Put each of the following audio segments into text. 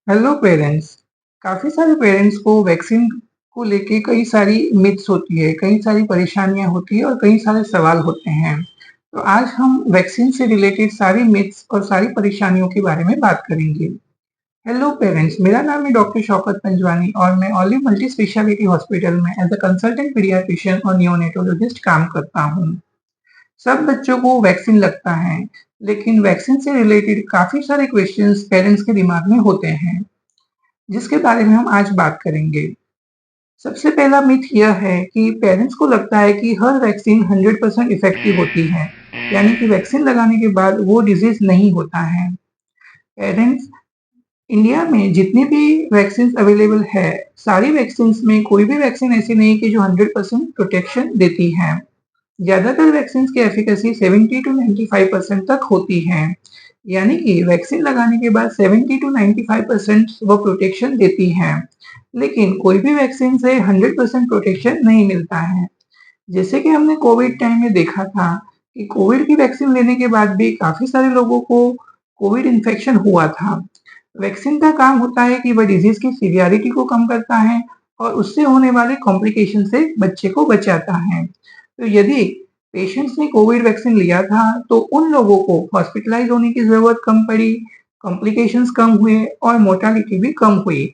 Hello parents. काफ़ी सारे parents को वैक्सीन को लेके कई सारी मिथ्स होती है, कई सारी परेशानियाँ होती है और कई सारे सवाल होते हैं। तो आज हम वैक्सीन से रिलेटेड सारी मिथ्स और सारी परेशानियों के बारे में बात करेंगे। हेलो पेरेंट्स, मेरा नाम है डॉक्टर शौकत पंजवानी और मैं ऑलिव मल्टी स्पेशलिटी हॉस्पिटल में एज अ कंसल्टेंट पीडियाट्रिशियन और नियोनेटोलॉजिस्ट काम करता हूँ। सब बच्चों को वैक्सीन लगता है, लेकिन वैक्सीन से रिलेटेड काफ़ी सारे क्वेश्चंस पेरेंट्स के दिमाग में होते हैं, जिसके बारे में हम आज बात करेंगे। सबसे पहला मिथ यह है कि पेरेंट्स को लगता है कि हर वैक्सीन 100% इफेक्टिव होती है, यानी कि वैक्सीन लगाने के बाद वो डिजीज नहीं होता है। पेरेंट्स, इंडिया में जितनी भी वैक्सीन अवेलेबल है, सारी वैक्सीन में कोई भी वैक्सीन ऐसी नहीं कि जो 100% प्रोटेक्शन देती है। ज्यादातर वैक्सीन की एफिकेसी 70 टू 95% तक होती है, यानी कि वैक्सीन लगाने के बाद 70 टू 95% वो प्रोटेक्शन देती है। लेकिन कोई भी वैक्सीन से 100% प्रोटेक्शन नहीं मिलता है। जैसे कि हमने कोविड टाइम में देखा था कि कोविड की वैक्सीन लेने के बाद भी काफी सारे लोगों को कोविड इन्फेक्शन हुआ था। वैक्सीन का काम होता है कि वह डिजीज की सीवियरिटी को कम करता है और उससे होने वाले कॉम्प्लिकेशन से बच्चे को बचाता है। तो यदि पेशेंट्स ने कोविड वैक्सीन लिया था तो उन लोगों को हॉस्पिटलाइज होने की जरूरत कम पड़ी, कॉम्प्लिकेशंस कम हुए और मोर्टालिटी भी कम हुई।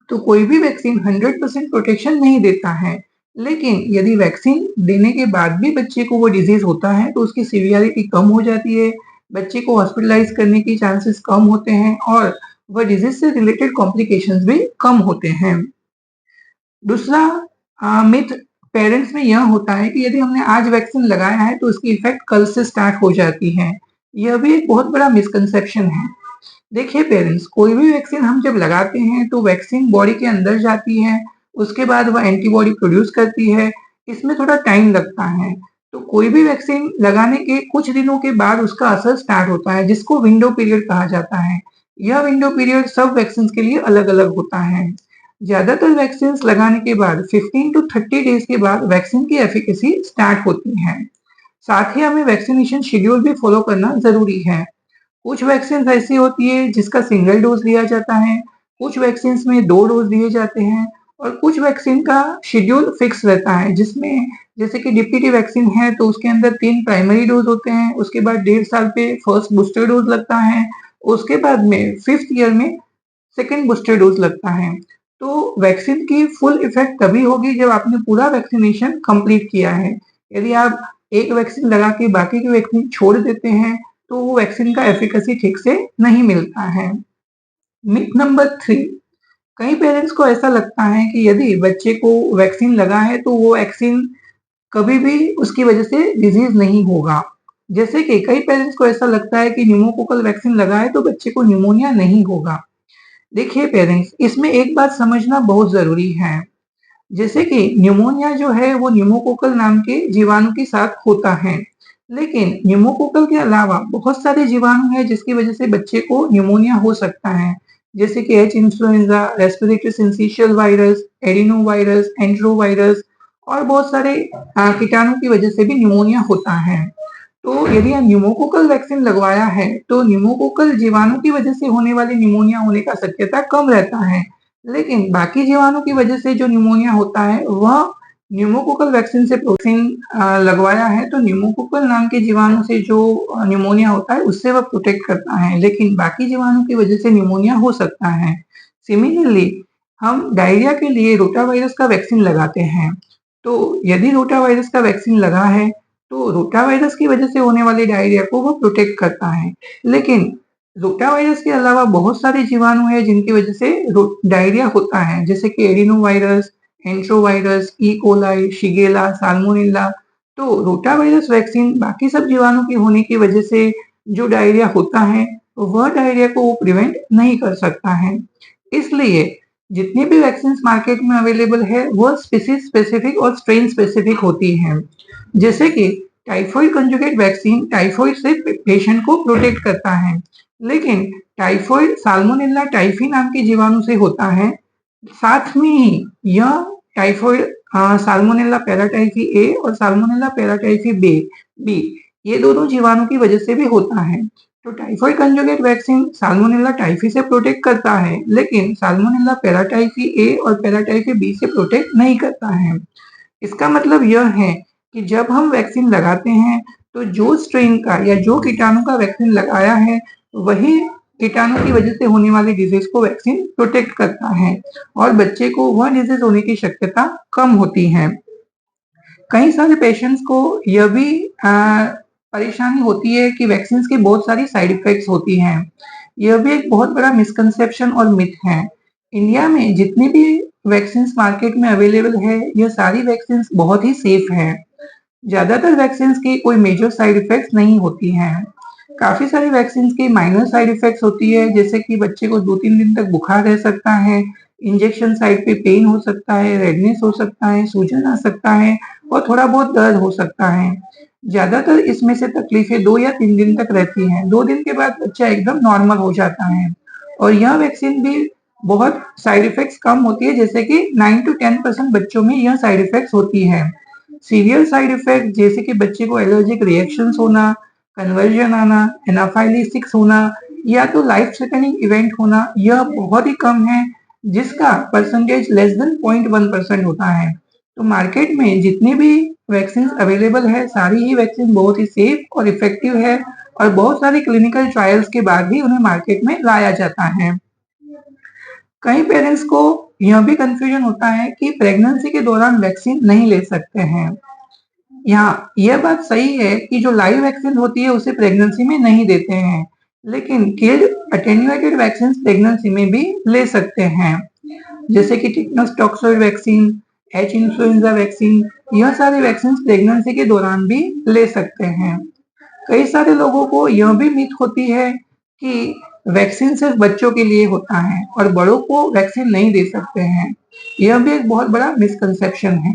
तो कोई भी वैक्सीन 100% प्रोटेक्शन नहीं देता है, लेकिन यदि वैक्सीन देने के बाद भी बच्चे को वो डिजीज होता है तो उसकी सीवियरिटी कम हो जाती है, बच्चे को हॉस्पिटलाइज करने की चांसेस कम होते हैं और वह डिजीज से रिलेटेड कॉम्प्लिकेशंस भी कम होते हैं। दूसरा मिथ पेरेंट्स में यह होता है कि यदि हमने आज वैक्सीन लगाया है तो उसकी इफेक्ट कल से स्टार्ट हो जाती है। यह भी एक बहुत बड़ा मिसकंसेप्शन है। देखिए पेरेंट्स, कोई भी वैक्सीन हम जब लगाते हैं तो वैक्सीन बॉडी के अंदर जाती है, उसके बाद वह एंटीबॉडी प्रोड्यूस करती है। इसमें थोड़ा टाइम लगता है। तो कोई भी वैक्सीन लगाने के कुछ दिनों के बाद उसका असर स्टार्ट होता है, जिसको विंडो पीरियड कहा जाता है। यह विंडो पीरियड सब वैक्सीन के लिए अलग अलग होता है। ज्यादातर वैक्सीन लगाने के बाद 15 टू 30 डेज के बाद वैक्सीन की एफिकेसी स्टार्ट होती है। साथ ही हमें वैक्सीनेशन शेड्यूल भी फॉलो करना जरूरी है। कुछ वैक्सीन ऐसी होती है जिसका सिंगल डोज लिया जाता है, कुछ वैक्सीन में 2 डोज दिए जाते हैं और कुछ वैक्सीन का शेड्यूल फिक्स रहता है, जिसमें जैसे कि डीपीटी वैक्सीन है तो उसके अंदर 3 प्राइमरी डोज होते हैं, उसके बाद 1.5 साल पे फर्स्ट बूस्टर डोज लगता है, उसके बाद में 5th ईयर में सेकेंड बूस्टर डोज लगता है। तो वैक्सीन की फुल इफेक्ट तभी होगी जब आपने पूरा वैक्सीनेशन कंप्लीट किया है। यदि आप एक वैक्सीन लगा के बाकी की वैक्सीन छोड़ देते हैं तो वो वैक्सीन का एफिकेसी ठीक से नहीं मिलता है। मिथ नंबर 3, कई पेरेंट्स को ऐसा लगता है कि यदि बच्चे को वैक्सीन लगा है तो वो वैक्सीन कभी भी उसकी वजह से डिजीज नहीं होगा। जैसे कि कई पेरेंट्स को ऐसा लगता है कि न्यूमोकोकल वैक्सीन लगा है तो बच्चे को न्यूमोनिया नहीं होगा। देखिए पेरेंट्स, इसमें एक बात समझना बहुत जरूरी है। जैसे कि न्यूमोनिया जो है वो न्यूमोकोकल नाम के जीवाणु के साथ होता है, लेकिन न्यूमोकोकल के अलावा बहुत सारे जीवाणु हैं जिसकी वजह से बच्चे को न्यूमोनिया हो सकता है। जैसे कि H influenza, respiratory syncytial virus, adeno virus, enterovirus और बहुत सारे कीटाणु की वजह से भी न्यूमोनिया होता है। तो यदि न्यूमोकोकल वैक्सीन लगवाया है तो न्यूमोकोकल जीवाणु की वजह से होने वाली न्यूमोनिया होने का शक्यता कम रहता है, लेकिन बाकी जीवाणु की वजह से जो न्यूमोनिया होता है वह न्यूमोकोकल वैक्सीन से वैक्सीन लगवाया है तो न्यूमोकोकल नाम के जीवाणु से जो न्यूमोनिया होता है उससे वह प्रोटेक्ट करता है, लेकिन बाकी जीवाणु की वजह से न्यूमोनिया हो सकता है। सिमिलरली हम डायरिया के लिए रोटा वायरस का वैक्सीन लगाते हैं। तो यदि रोटा वायरस का वैक्सीन लगा है तो रोटा वायरस की वजह से होने वाले डायरिया को वो प्रोटेक्ट करता है, लेकिन रोटा वायरस के अलावा बहुत सारे जीवाणु हैं जिनकी वजह से डायरिया होता है, जैसे कि adeno virus, enterovirus, E coli, shigella, salmonella. तो रोटा वायरस वैक्सीन बाकी सब जीवाणु के होने की वजह से जो डायरिया होता है वह डायरिया को वो प्रिवेंट नहीं कर सकता है। इसलिए जितनी भी वैक्सीन मार्केट में अवेलेबल है वह स्पीसीज स्पेसिफिक और स्ट्रेन स्पेसिफिक होती हैं। जैसे कि टाइफॉइड कंजुगेट वैक्सीन टाइफॉइड से पेशेंट को प्रोटेक्ट करता है, लेकिन टाइफॉइड साल्मोनेला टाइफी नाम के जीवाणु से होता है। साथ में ही यह टाइफॉइड साल्मोनेला पैराटाइफी ए और साल्मोनेला पैराटाइफी बी बी ये दोनों जीवाणु की वजह से भी होता है। तो typhoid conjugate vaccine salmonella typhi से प्रोटेक्ट करता है, लेकिन साल्मोनेला पैराटाइफी ए और पैराटाइफी बी से प्रोटेक्ट नहीं करता है। इसका मतलब यह है कि जब हम वैक्सीन लगाते हैं, तो जो स्ट्रेन का या जो कीटाणु का वैक्सीन लगाया है, वही कीटाणु की वजह से होने वाली डिजीज को वैक्सीन प्रोटेक्ट करता है और बच्चे को वह डिजीज होने की शक्यता कम होती है। कई सारे पेशेंट्स को यह भी परेशानी होती है कि वैक्सीन की बहुत सारी साइड इफेक्ट्स होती हैं। यह भी एक बहुत बड़ा मिसकंसेप्शन और मिथ है। इंडिया में जितनी भी वैक्सीन मार्केट में अवेलेबल है, यह सारी वैक्सीन बहुत ही सेफ है। ज्यादातर वैक्सीन की कोई मेजर साइड इफेक्ट्स नहीं होती हैं। काफी सारी वैक्सीन की माइनर साइड इफेक्ट्स होती है, जैसे कि बच्चे को 2-3 दिन तक बुखार रह सकता है, इंजेक्शन साइट पे पेन हो सकता है, रेडनेस हो सकता है, सूजन आ सकता है और थोड़ा बहुत दर्द हो सकता है। ज्यादातर इसमें से तकलीफें 2 या 3 दिन तक रहती हैं। 2 दिन के बाद बच्चा एकदम नॉर्मल हो जाता है और यह वैक्सीन भी बहुत साइड इफेक्ट्स कम होती है, जैसे कि 9 to 10% बच्चों में यह साइड इफेक्ट्स होती है। सीवियर साइड इफेक्ट जैसे कि बच्चे को एलर्जिक रिएक्शंस होना, कन्वर्जन आना, एनाफाइलेसिस होना या तो लाइफ थ्रेटनिंग इवेंट होना, यह बहुत ही कम है, जिसका परसेंटेज लेस देन 0.1% होता है। तो मार्केट में जितनी भी वैक्सीन अवेलेबल है, सारी ही वैक्सीन बहुत ही सेफ और इफेक्टिव है और बहुत सारी क्लिनिकल ट्रायल्स के बाद ही उन्हें मार्केट में लाया जाता है। कई पेरेंट्स को यह भी कंफ्यूजन होता है कि प्रेगनेंसी के दौरान वैक्सीन नहीं ले सकते हैं। यहाँ यह बात सही है कि जो लाइव वैक्सीन होती है उसे प्रेगनेंसी में नहीं देते हैं, लेकिन किल्ड अटेन्युएटेड वैक्सीन प्रेगनेंसी में भी ले सकते हैं, जैसे कि tetanus toxoid vaccine, H influenza vaccine, यह सारी वैक्सीन प्रेगनेंसी के दौरान भी ले सकते हैं। कई सारे लोगों को यह भी मिथ होती है कि वैक्सीन सिर्फ बच्चों के लिए होता है और बड़ों को वैक्सीन नहीं दे सकते हैं। यह भी एक बहुत बड़ा मिसकंसेप्शन है।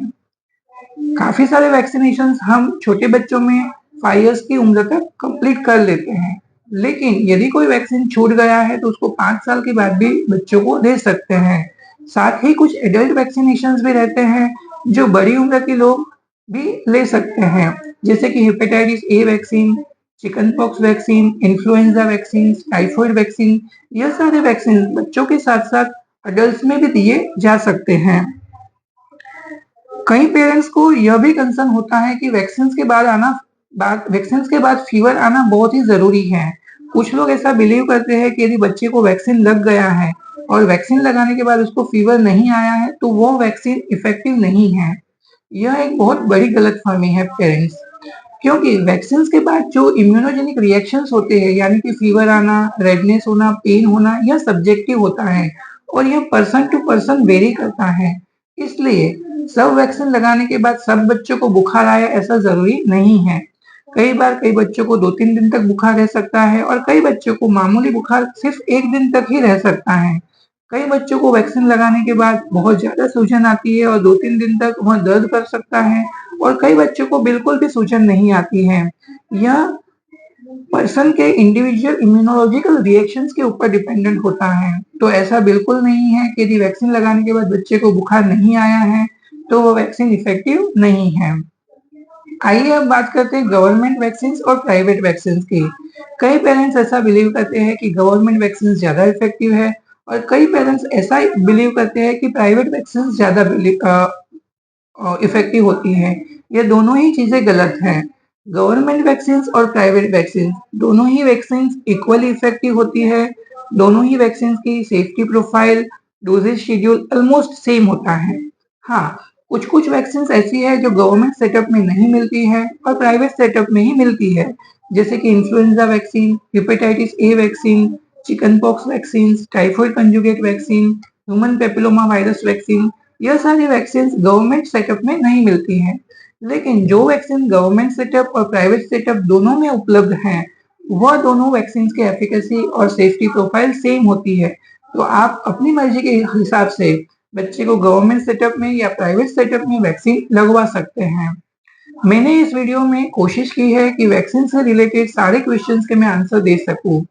काफी सारे वैक्सीनेशन हम छोटे बच्चों में 5 इयर्स की उम्र तक कंप्लीट कर लेते हैं, लेकिन यदि कोई वैक्सीन छूट गया है तो उसको 5 साल के बाद भी बच्चों को दे सकते हैं। साथ ही कुछ एडल्ट वैक्सीनेशन भी रहते हैं जो बड़ी उम्र के लोग भी ले सकते हैं, जैसे कि hepatitis A vaccine, chicken pox vaccine, influenza vaccine, typhoid vaccine, यह सारे वैक्सीन बच्चों के साथ साथ अडल्ट में भी दिए जा सकते हैं। कई पेरेंट्स को यह भी कंसर्न होता है कि वैक्सीन के बाद फीवर आना बहुत ही जरूरी है। कुछ लोग ऐसा बिलीव करते हैं कि यदि बच्चे को वैक्सीन लग गया है और वैक्सीन लगाने के बाद उसको फीवर नहीं आया है, तो वो वैक्सीन इफेक्टिव नहीं है। यह एक बहुत बड़ी गलतफहमी है पेरेंट्स, क्योंकि वैक्सीन के बाद जो इम्यूनोजेनिक रिएक्शंस होते हैं, यानी कि फीवर आना, रेडनेस होना, पेन होना, यह सब्जेक्टिव होता है और यह पर्सन टू पर्सन वेरी करता है। इसलिए सब वैक्सीन लगाने के बाद सब बच्चों को बुखार आया ऐसा जरूरी नहीं है। कई बार कई बच्चों को 2-3 दिन तक बुखार रह सकता है और कई बच्चों को मामूली बुखार सिर्फ 1 दिन तक ही रह सकता है। कई बच्चों को वैक्सीन लगाने के बाद बहुत ज्यादा सूजन आती है और 2-3 दिन तक वह दर्द कर सकता है और कई बच्चों को बिल्कुल भी सूजन नहीं आती है। यह पर्सन के इंडिविजुअल इम्यूनोलॉजिकल रिएक्शंस के ऊपर डिपेंडेंट होता है। तो ऐसा बिल्कुल नहीं है कि यदि वैक्सीन लगाने के बाद बच्चे को बुखार नहीं आया है तो वो वैक्सीन इफेक्टिव नहीं है। आइए अब बात करते हैं गवर्नमेंट वैक्सीन और प्राइवेट वैक्सीन की। कई पेरेंट्स ऐसा बिलीव करते हैं कि गवर्नमेंट वैक्सीन ज्यादा इफेक्टिव है और कई पेरेंट्स ऐसा बिलीव करते हैं कि प्राइवेट वैक्सीन ज्यादा इफेक्टिव होती है। ये दोनों ही चीजें गलत हैं। गवर्नमेंट वैक्सीन और प्राइवेट वैक्सीन दोनों ही वैक्सीन इक्वली इफेक्टिव होती है। दोनों ही वैक्सीन की safety profile, doses schedule almost same होता है। हाँ, कुछ कुछ वैक्सीन ऐसी है जो गवर्नमेंट सेटअप में नहीं मिलती है और प्राइवेट सेटअप में ही मिलती है, जैसे कि influenza vaccine, hepatitis A vaccine, chicken pox vaccine, typhoid conjugate vaccine, human papilloma virus vaccine. यह सारी वैक्सीन गवर्नमेंट सेटअप में नहीं मिलती हैं, लेकिन जो वैक्सीन गवर्नमेंट सेटअप और प्राइवेट सेटअप दोनों में उपलब्ध हैं, वह दोनों वैक्सीन की एफिकेसी और सेफ्टी प्रोफाइल सेम होती है। तो आप अपनी मर्जी के हिसाब से बच्चे को गवर्नमेंट सेटअप में या प्राइवेट सेटअप में वैक्सीन लगवा सकते हैं। मैंने इस वीडियो में कोशिश की है कि वैक्सीन से रिलेटेड सारे क्वेश्चंस के मैं आंसर दे सकूं।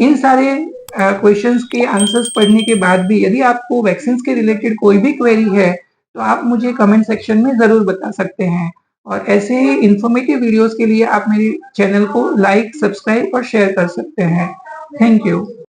इन सारे क्वेश्चंस के आंसर्स पढ़ने के बाद भी यदि आपको वैक्सीन के रिलेटेड कोई भी क्वेरी है, तो आप मुझे कमेंट सेक्शन में जरूर बता सकते हैं और ऐसे ही इन्फॉर्मेटिव वीडियोस के लिए आप मेरे चैनल को लाइक, सब्सक्राइब और शेयर कर सकते हैं। Thank you.